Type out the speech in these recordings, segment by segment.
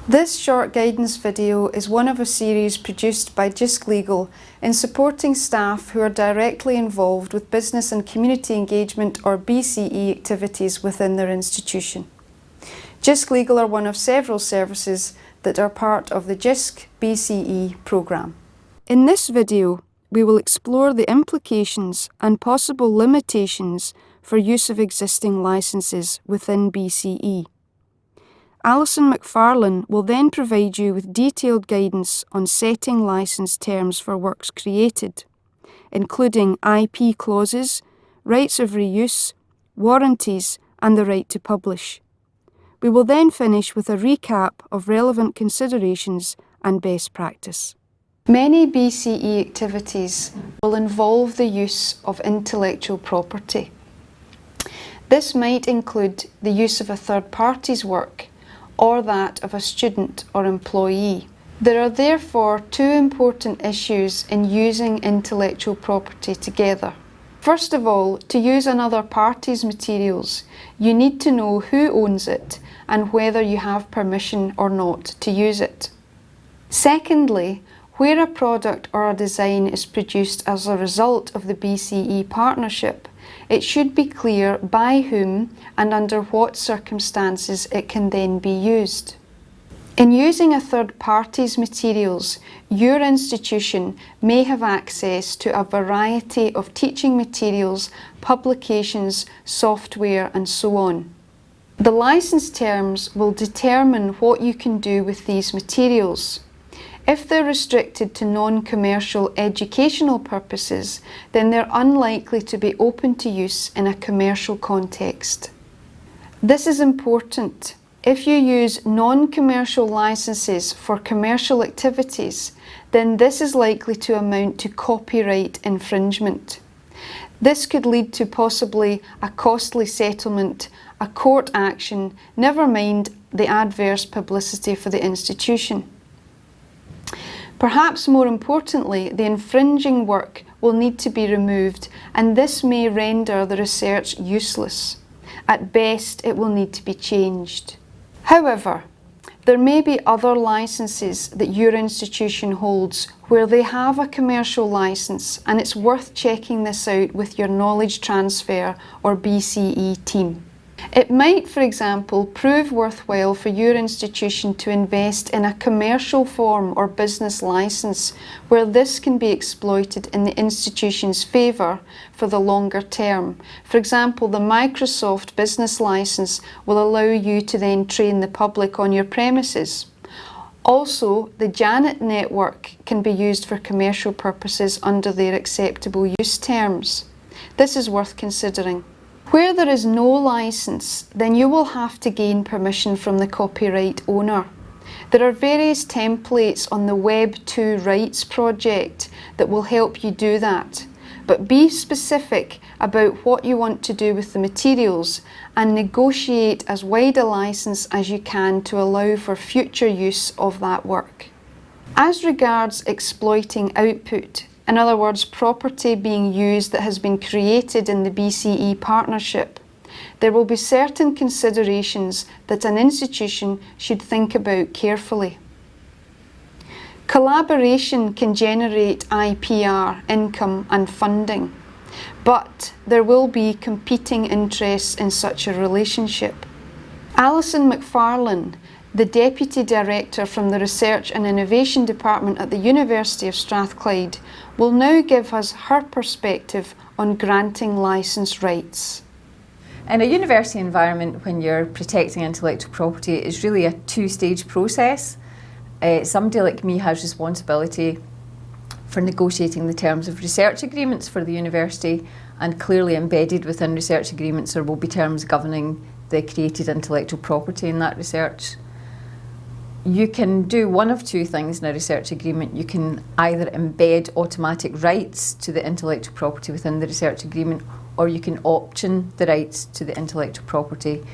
This short guidance video is one of a series produced by JISC Legal in supporting staff who are directly involved with business and community engagement or BCE activities within their institution. JISC Legal are one of several services that are part of the JISC BCE programme. In this video, we will explore the implications and possible limitations for use of existing licences within BCE. Alison McFarlane will then provide you with detailed guidance on setting licence terms for works created, including IP clauses, rights of reuse, warranties, and the right to publish. We will then finish with a recap of relevant considerations and best practice. Many BCE activities will involve the use of intellectual property. This might include the use of a third party's work or that of a student or employee. There are therefore two important issues in using intellectual property together. First of all, to use another party's materials, you need to know who owns it and whether you have permission or not to use it. Secondly, where a product or a design is produced as a result of the BCE partnership, it should be clear by whom and under what circumstances it can then be used. In using a third party's materials, your institution may have access to a variety of teaching materials, publications, software, and so on. The licence terms will determine what you can do with these materials. If they're restricted to non-commercial educational purposes, then they're unlikely to be open to use in a commercial context. This is important. If you use non-commercial licenses for commercial activities, then this is likely to amount to copyright infringement. This could lead to possibly a costly settlement, a court action, never mind the adverse publicity for the institution. Perhaps more importantly, the infringing work will need to be removed, and this may render the research useless. At best, it will need to be changed. However, there may be other licenses that your institution holds where they have a commercial license, and it's worth checking this out with your knowledge transfer or BCE team. It might, for example, prove worthwhile for your institution to invest in a commercial form or business license where this can be exploited in the institution's favour for the longer term. For example, the Microsoft business license will allow you to then train the public on your premises. Also, the Janet network can be used for commercial purposes under their acceptable use terms. This is worth considering. Where there is no licence, then you will have to gain permission from the copyright owner. There are various templates on the Web 2 Rights project that will help you do that, but be specific about what you want to do with the materials and negotiate as wide a licence as you can to allow for future use of that work. As regards exploiting output, in other words, property being used that has been created in the BCE partnership, there will be certain considerations that an institution should think about carefully. Collaboration can generate IPR, income and funding, but there will be competing interests in such a relationship. Alison McFarlane, the Deputy Director from the Research and Innovation Department at the University of Strathclyde, will now give us her perspective on granting licence rights. In a university environment, when you're protecting intellectual property, it's really a two-stage process. Somebody like me has responsibility for negotiating the terms of research agreements for the university, and clearly embedded within research agreements there will be terms governing the created intellectual property in that research. You can do one of two things in a research agreement. You can either embed automatic rights to the intellectual property within the research agreement, or you can option the rights to the intellectual property,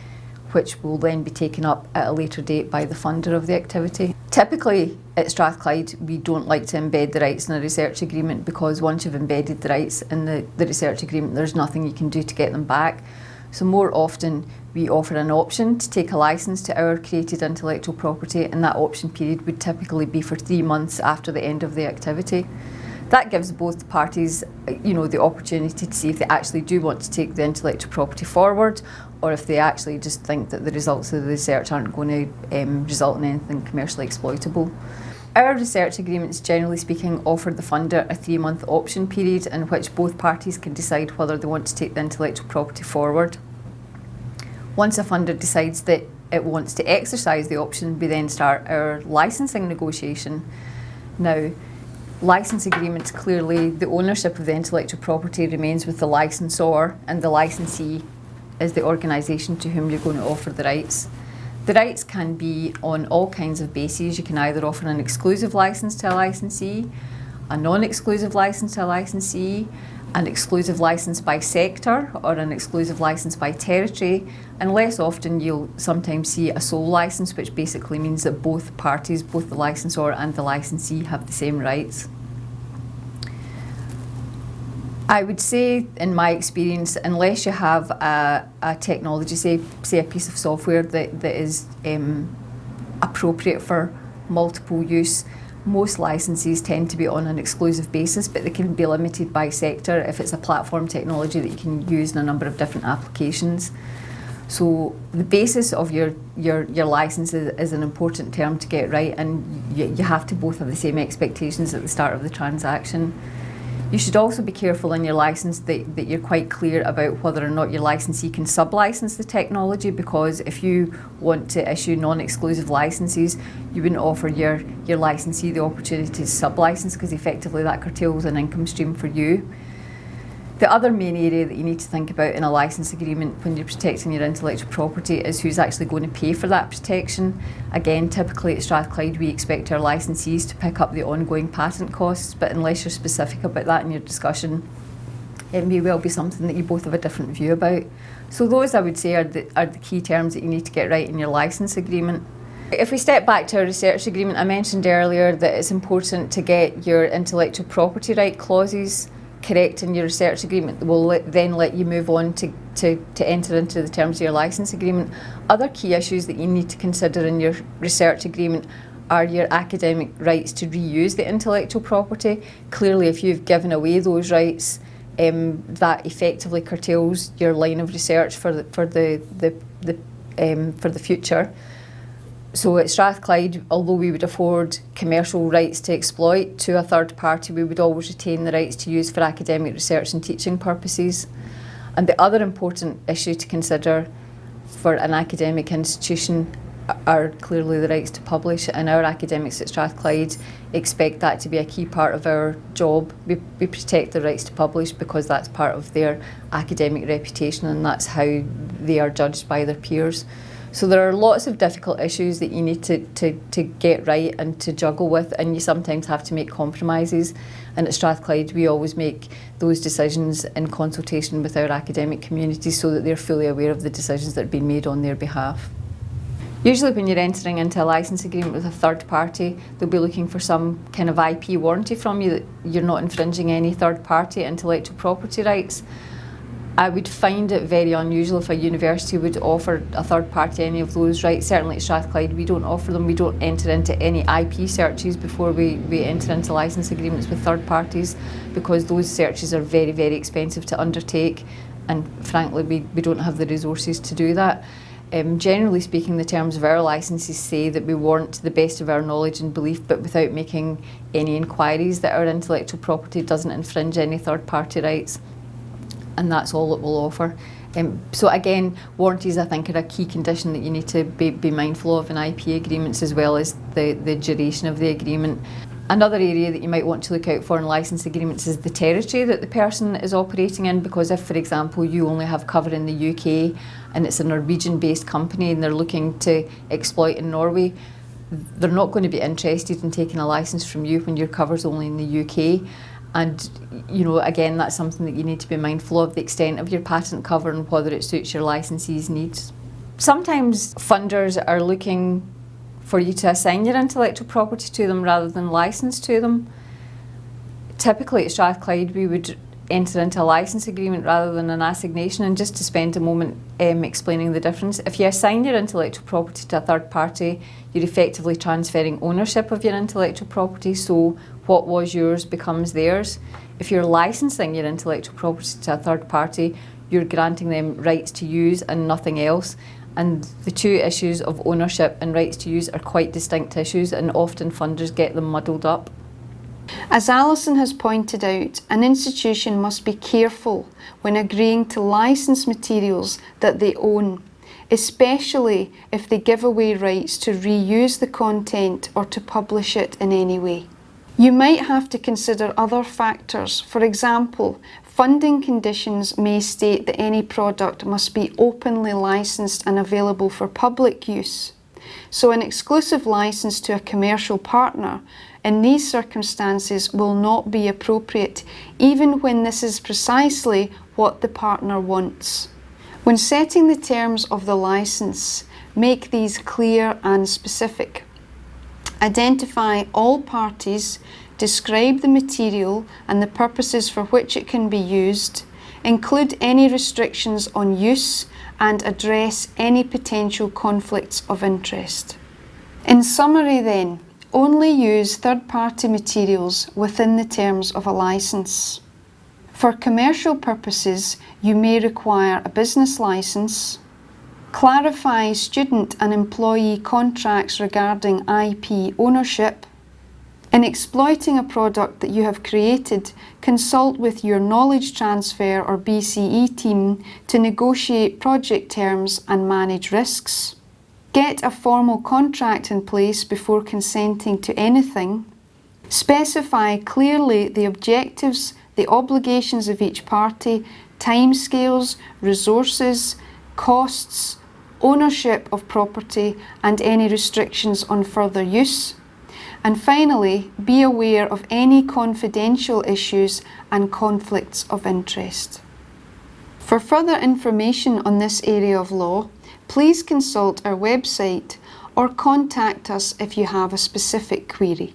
which will then be taken up at a later date by the funder of the activity. Typically at Strathclyde, we don't like to embed the rights in a research agreement, because once you've embedded the rights in the research agreement, there's nothing you can do to get them back. So more often we offer an option to take a licence to our created intellectual property, and that option period would typically be for 3 months after the end of the activity. That gives both parties, the opportunity to see if they actually do want to take the intellectual property forward, or if they actually just think that the results of the research aren't going to result in anything commercially exploitable. Our research agreements, generally speaking, offer the funder a 3-month option period in which both parties can decide whether they want to take the intellectual property forward. Once a funder decides that it wants to exercise the option, we then start our licensing negotiation. Now, licence agreements, clearly the ownership of the intellectual property remains with the licensor, and the licensee is the organisation to whom you're going to offer the rights. The rights can be on all kinds of bases. You can either offer an exclusive licence to a licensee, a non-exclusive licence to a licensee, an exclusive licence by sector, or an exclusive licence by territory, and less often you'll sometimes see a sole licence, which basically means that both parties, both the licensor and the licensee, have the same rights. I would say, in my experience, unless you have a technology, say a piece of software that is appropriate for multiple use, most licenses tend to be on an exclusive basis, but they can be limited by sector if it's a platform technology that you can use in a number of different applications. So the basis of your licence is an important term to get right, and you have to both have the same expectations at the start of the transaction. You should also be careful in your licence that you're quite clear about whether or not your licensee can sub-license the technology, because if you want to issue non-exclusive licences, you wouldn't offer your licensee the opportunity to sub-license, because effectively that curtails an income stream for you. The other main area that you need to think about in a licence agreement when you're protecting your intellectual property is who's actually going to pay for that protection. Again, typically at Strathclyde we expect our licensees to pick up the ongoing patent costs, but unless you're specific about that in your discussion, it may well be something that you both have a different view about. So those, I would say, are the key terms that you need to get right in your licence agreement. If we step back to our research agreement, I mentioned earlier that it's important to get your intellectual property right clauses correct in your research agreement. That will then let you move on to enter into the terms of your licence agreement. Other key issues that you need to consider in your research agreement are your academic rights to reuse the intellectual property. Clearly, if you've given away those rights, that effectively curtails your line of research for the future. So at Strathclyde, although we would afford commercial rights to exploit to a third party, we would always retain the rights to use for academic research and teaching purposes. And the other important issue to consider for an academic institution are clearly the rights to publish, and our academics at Strathclyde expect that to be a key part of our job. We protect the rights to publish because that's part of their academic reputation, and that's how they are judged by their peers. So there are lots of difficult issues that you need to get right and to juggle with, and you sometimes have to make compromises. And at Strathclyde we always make those decisions in consultation with our academic community so that they're fully aware of the decisions that are being made on their behalf. Usually when you're entering into a licence agreement with a third party, they'll be looking for some kind of IP warranty from you that you're not infringing any third party intellectual property rights. I would find it very unusual if a university would offer a third party any of those rights. Certainly at Strathclyde we don't offer them. We don't enter into any IP searches before we enter into licence agreements with third parties, because those searches are very, very expensive to undertake, and frankly we don't have the resources to do that. Generally speaking, the terms of our licences say that we warrant to the best of our knowledge and belief, but without making any inquiries, that our intellectual property doesn't infringe any third party rights. And that's all it will offer. So again, warranties I think are a key condition that you need to be mindful of in IP agreements, as well as the duration of the agreement. Another area that you might want to look out for in licence agreements is the territory that the person is operating in, because if, for example, you only have cover in the UK and it's a Norwegian-based company and they're looking to exploit in Norway, they're not going to be interested in taking a licence from you when your cover's only in the UK. And again, that's something that you need to be mindful of, the extent of your patent cover and whether it suits your licensee's needs. Sometimes funders are looking for you to assign your intellectual property to them rather than license to them. Typically at Strathclyde we would enter into a licence agreement rather than an assignation. And just to spend a moment explaining the difference, if you assign your intellectual property to a third party, you're effectively transferring ownership of your intellectual property, so what was yours becomes theirs. If you're licensing your intellectual property to a third party, you're granting them rights to use and nothing else. And the two issues of ownership and rights to use are quite distinct issues, and often funders get them muddled up. As Alison has pointed out, an institution must be careful when agreeing to license materials that they own, especially if they give away rights to reuse the content or to publish it in any way. You might have to consider other factors. For example, funding conditions may state that any product must be openly licensed and available for public use. So an exclusive license to a commercial partner in these circumstances will not be appropriate, even when this is precisely what the partner wants. When setting the terms of the license, make these clear and specific. Identify all parties, describe the material and the purposes for which it can be used, include any restrictions on use, and address any potential conflicts of interest. In summary then, only use third-party materials within the terms of a license. For commercial purposes, you may require a business license. Clarify student and employee contracts regarding IP ownership. In exploiting a product that you have created, consult with your knowledge transfer or BCE team to negotiate project terms and manage risks. Get a formal contract in place before consenting to anything. Specify clearly the objectives, the obligations of each party, timescales, resources, costs, ownership of property, and any restrictions on further use. And finally, be aware of any confidential issues and conflicts of interest. For further information on this area of law, please consult our website or contact us if you have a specific query.